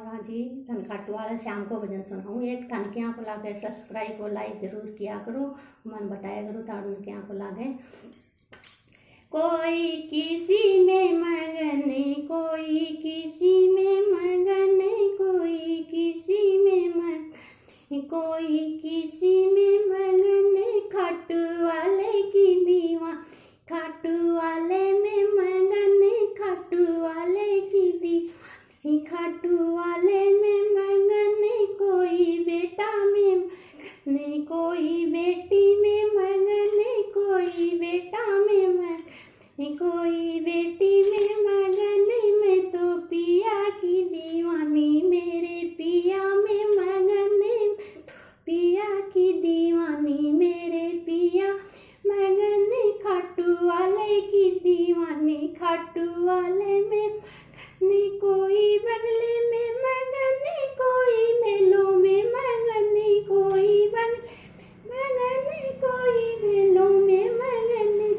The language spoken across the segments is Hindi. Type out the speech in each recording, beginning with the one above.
और जी धन खाटू वाले शाम को भजन सुनाऊँ। एक ठनकियाँ को लागे सब्सक्राइब और लाइक जरूर किया करो, मन बताया करो ठनकियाँ को लागे। कोई किसी में मगन, कोई किसी में मगन, कोई किसी में मगन, कोई किसी में मगन, खाटू वाले की दीवान, खाटू वाले में मगन, खाटू वाले की दीवान, खाटू वाले में मगन, कोई बेटा में मगन, कोई बेटी में मगन, कोई बेटा में मगन, कोई बेटी में मगन, मैं तो पिया की दीवानी, मेरे पिया में मगन, पिया की दीवानी, मेरे पिया मगन, खाटू वाले की दीवानी, खाटू वाले में मगन, कोई बंगले में मगन, कोई मेलों में मगन, कोई मगन, कोई मेलों में मगन,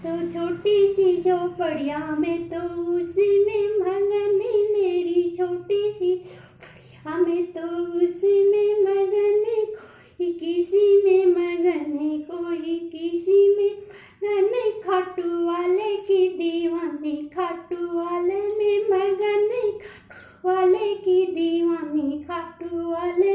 तो छोटी सी झोपड़िया में तो उसी में मगन, मेरी छोटी सी झोपड़िया में तो उसी में मगन, कोई किसी में मगन, कोई किसी में मगन, खाटू वाले की दीवानी, खाटू वाले में मगन, खाटू वाले की दीवानी, खाटू वाले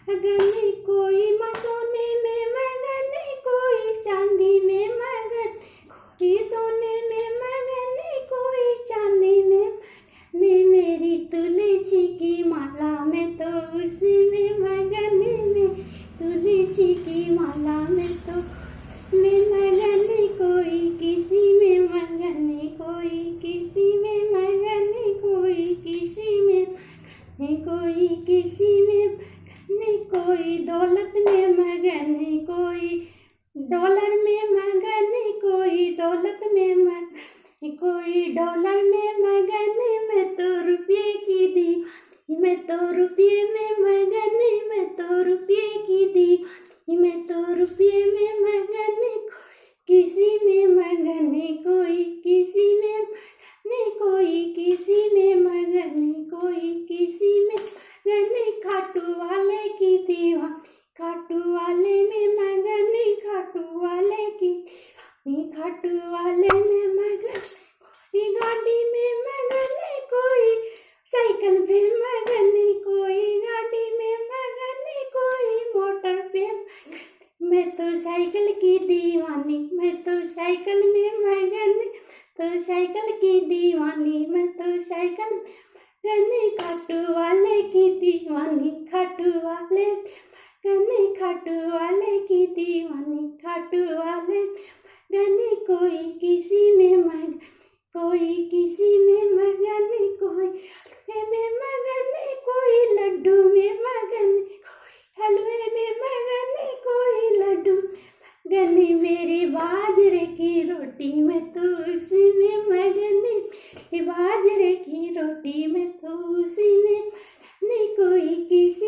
मगन, कोई सोने में मगन, कोई चांदी में मगन, कोई सोने में मगन, कोई चांदी में मगन, मेरी तुलसी की माला में तो उसी में मगन, में तुलसी की माला में तो में मगन, कोई किसी में मगन, कोई किसी में मगन, कोई किसी में मगन, कोई किसी में मगन, कोई दौलत में मगन, कोई डॉलर में मगन, कोई दौलत में मगन, कोई डॉलर में मगन, मैं तो रुपये की दीवानी, मैं तो रुपये में मगन, मैं तो रुपये की दीवानी, मैं तो रुपये में मगन, कोई किसी में मगन, कोई किसी में मगन, कोई किसी में मगन, कोई किसी में मगन, खाटू वाले की दीवानी, खाटू वाले में मगन, खाटू वाले की दीवानी, खाटू वाले में मगन, कोई गाड़ी में मगन, कोई साइकिल पे मगन, कोई गाड़ी में मगन, कोई मोटर पे मगन, मैं तो साइकिल की दीवानी, मैं तो साइकिल में मगन, तो साइकिल की दीवानी, मैं तो साइकिल मगन, खाटू वाले की दीवानी, खाटू वाले मगन, खाटू वाले की दीवानी, खाटू वाले मगन, कोई किसी में मगन, कोई किसी में मगन, कोई हलवे में मगन, कोई लड्डू में मगन, कोई हलवे में मगन, कोई लड्डू मगन, मेरी बाजरे की रोटी में तो उसी में मगन, मेरी बाजरे की रोटी में तो उसी में मगन, कोई किसी